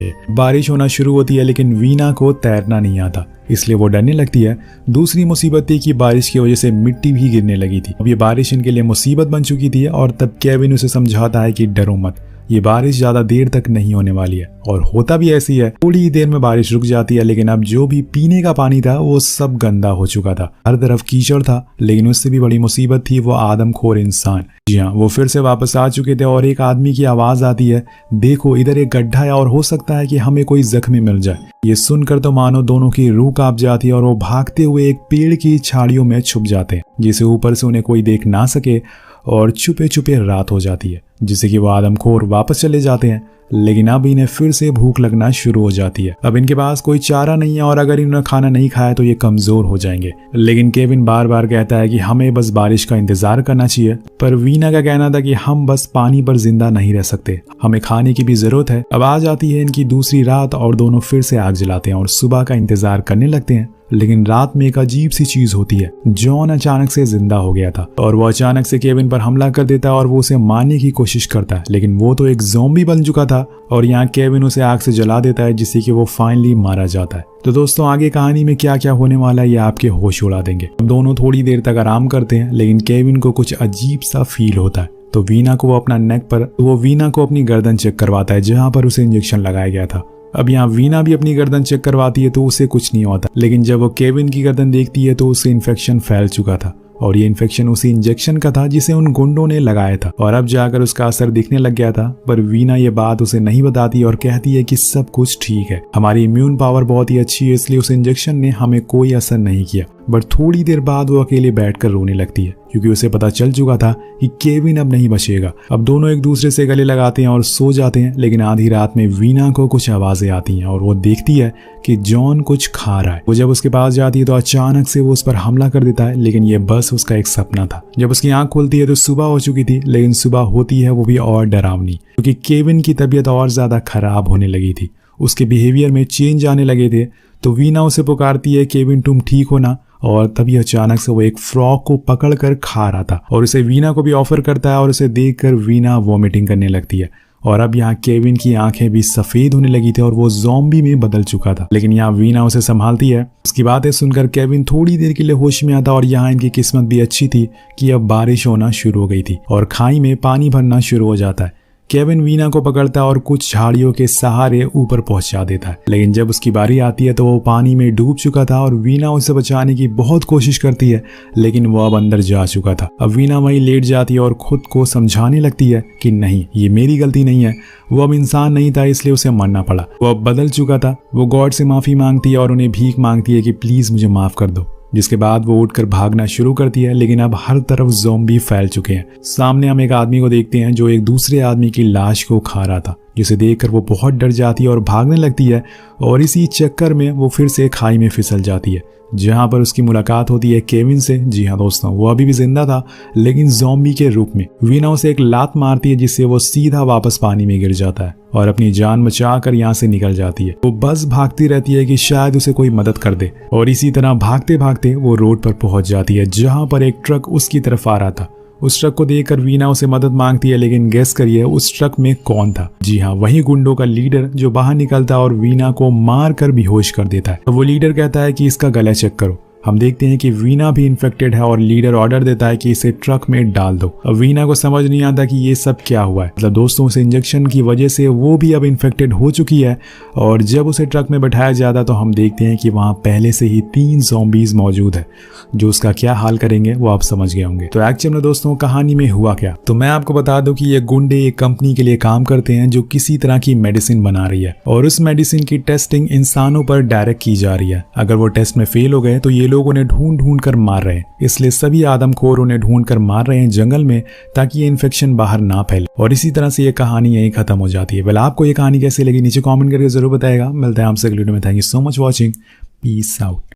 बारिश होना शुरू होती है लेकिन वीना को तैरना नहीं आता, इसलिए वो डरने लगती है। दूसरी मुसीबत थी कि बारिश की वजह से मिट्टी भी गिरने लगी थी। अब ये बारिश इनके लिए मुसीबत बन चुकी थी और तब केविन उसे समझाता है कि डरो मत, ये बारिश ज्यादा देर तक नहीं होने वाली है। और होता भी ऐसी है, थोड़ी ही देर में बारिश रुक जाती है, लेकिन अब जो भी पीने का पानी था वो सब गंदा हो चुका था। हर तरफ कीचड़ था, लेकिन उससे भी बड़ी मुसीबत थी वो आदमखोर इंसान। जी हाँ, वो फिर से वापस आ चुके थे और एक आदमी की आवाज आती है, देखो इधर एक गड्ढा है और हो सकता है कि हमें कोई जख्मी मिल जाए। ये सुनकर तो मानो दोनों की रूह कांप जाती है और वो भागते हुए एक पेड़ की झाड़ियों में छुप जाते हैं, जिसे ऊपर से उन्हें कोई देख ना सके। और छुपे छुपे रात हो जाती है, जिससे कि वो आदमखोर वापस चले जाते हैं। लेकिन अब इन्हें फिर से भूख लगना शुरू हो जाती है। अब इनके पास कोई चारा नहीं है और अगर इन्होंने खाना नहीं खाया तो ये कमजोर हो जाएंगे। लेकिन केविन बार बार कहता है कि हमें बस बारिश का इंतजार करना चाहिए, पर वीना का कहना था कि हम बस पानी पर जिंदा नहीं रह सकते, हमें खाने की भी जरूरत है। अब आ जाती है इनकी दूसरी रात और दोनों फिर से आग जलाते हैं और सुबह का इंतजार करने लगते हैं। लेकिन रात में एक अजीब सी चीज होती है, जॉन अचानक से जिंदा हो गया था और वो अचानक से केविन पर हमला कर देता है और वो उसे मारने की कोशिश करता है, लेकिन वो तो एक ज़ॉम्बी बन चुका था और यहाँ केविन उसे आग से जला देता है, जिससे कि वो फाइनली मारा जाता है। तो दोस्तों आगे कहानी में क्या क्या होने वाला है ये आपके होश उड़ा देंगे। दोनों थोड़ी देर तक आराम करते हैं, लेकिन केविन को कुछ अजीब सा फील होता है। तो वीना को वीना को अपनी गर्दन चेक करवाता है, जहाँ पर उसे इंजेक्शन लगाया गया था। अब यहाँ वीना भी अपनी गर्दन चेक करवाती है तो उसे कुछ नहीं होता, लेकिन जब वो केविन की गर्दन देखती है तो उसे इन्फेक्शन फैल चुका था और ये इन्फेक्शन उसी इंजेक्शन का था जिसे उन गुंडों ने लगाया था और अब जाकर उसका असर दिखने लग गया था। पर वीना ये बात उसे नहीं बताती और कहती है कि सब कुछ ठीक है, हमारी इम्यून पावर बहुत ही अच्छी है, इसलिए उस इंजेक्शन ने हमें कोई असर नहीं किया। बट थोड़ी देर बाद वो अकेले बैठकर रोने लगती है, क्योंकि उसे पता चल चुका था कि केविन अब नहीं बचेगा। अब दोनों एक दूसरे से गले लगाते हैं और सो जाते हैं, लेकिन आधी रात में वीना को कुछ आवाजें आती हैं और वो देखती है कि जॉन कुछ खा रहा है। वो जब उसके पास जाती है तो अचानक से वो उस पर हमला कर देता है, लेकिन ये बस उसका एक सपना था। जब उसकी आंख खुलती है तो सुबह हो चुकी थी, लेकिन सुबह होती है वो भी और डरावनी, क्योंकि केविन की तबीयत और ज्यादा खराब होने लगी थी, उसके बिहेवियर में चेंज आने लगे थे। तो वीना उसे पुकारती है, केविन तुम ठीक हो ना? और तभी अचानक से वो एक फ्रॉग को पकड़कर खा रहा था और उसे वीना को भी ऑफर करता है और उसे देखकर वीना वॉमिटिंग करने लगती है। और अब यहाँ केविन की आंखें भी सफेद होने लगी थी और वो ज़ॉम्बी में बदल चुका था, लेकिन यहाँ वीना उसे संभालती है। उसकी बातें सुनकर केविन थोड़ी देर के लिए होश में आता और यहाँ इनकी किस्मत भी अच्छी थी कि अब बारिश होना शुरू हो गई थी और खाई में पानी भरना शुरू हो जाता है। केविन वीना को पकड़ता है और कुछ झाड़ियों के सहारे ऊपर पहुंचा देता है, लेकिन जब उसकी बारी आती है तो वो पानी में डूब चुका था और वीना उसे बचाने की बहुत कोशिश करती है, लेकिन वो अब अंदर जा चुका था। अब वीना वहीं लेट जाती है और खुद को समझाने लगती है कि नहीं, ये मेरी गलती नहीं है, वो अब इंसान नहीं था इसलिए उसे मरना पड़ा, वो अब बदल चुका था। वो गॉड से माफी मांगती है और उन्हें भीख मांगती है कि प्लीज मुझे माफ कर दो, जिसके बाद वो उठकर भागना शुरू करती है। लेकिन अब हर तरफ ज़ॉम्बी फैल चुके हैं। सामने हम एक आदमी को देखते हैं जो एक दूसरे आदमी की लाश को खा रहा था, जिसे देखकर वो बहुत डर जाती है और भागने लगती है और इसी चक्कर में वो फिर से खाई में फिसल जाती है, जहां पर उसकी मुलाकात होती है केविन से। जी हाँ दोस्तों, वो अभी भी जिंदा था लेकिन ज़ॉम्बी के रूप में। वीना उसे एक लात मारती है जिससे वो सीधा वापस पानी में गिर जाता है और अपनी जान बचाकर यहाँ से निकल जाती है। वो बस भागती रहती है कि शायद उसे कोई मदद कर दे और इसी तरह भागते भागते वो रोड पर पहुंच जाती है, जहां पर एक ट्रक उसकी तरफ आ रहा था। उस ट्रक को देखकर वीना उसे मदद मांगती है, लेकिन गेस करिए उस ट्रक में कौन था? जी हाँ, वही गुंडों का लीडर जो बाहर निकलता और वीना को मार कर बेहोश कर देता है। तो वो लीडर कहता है कि इसका गला चेक करो। हम देखते हैं कि वीना भी इन्फेक्टेड है और लीडर ऑर्डर देता है कि इसे ट्रक में डाल दो। अब वीना को समझ नहीं आता कि ये सब क्या हुआ है। मतलब दोस्तों, उस इंजेक्शन की वजह से वो भी अब इन्फेक्टेड हो चुकी है और जब उसे ट्रक में बैठाया जाता तो हम देखते हैं कि वहाँ पहले से ही 3 ज़ॉम्बीज मौजूद है, जो उसका क्या हाल करेंगे वो आप समझ गए होंगे। तो एक्चुअली में दोस्तों कहानी में हुआ क्या, तो मैं आपको बता दूं कि ये गुंडे एक कंपनी के लिए काम करते हैं जो किसी तरह की मेडिसिन बना रही है और उस मेडिसिन की टेस्टिंग इंसानों पर डायरेक्ट की जा रही है। अगर वो टेस्ट में फेल हो गए तो ये लोग उन्हें ढूंढ ढूंढ कर मार रहे हैं, इसलिए सभी आदमखोर उन्हें ढूंढ कर मार रहे हैं जंगल में, ताकि ये इन्फेक्शन बाहर ना फैले। और इसी तरह से ये कहानी यहीं खत्म हो जाती है। वेल, आपको ये कहानी कैसी लगी नीचे कमेंट करके जरूर बताएगा। मिलते हैं आपसे अगली वीडियो में। Thank you so much watching. Peace out.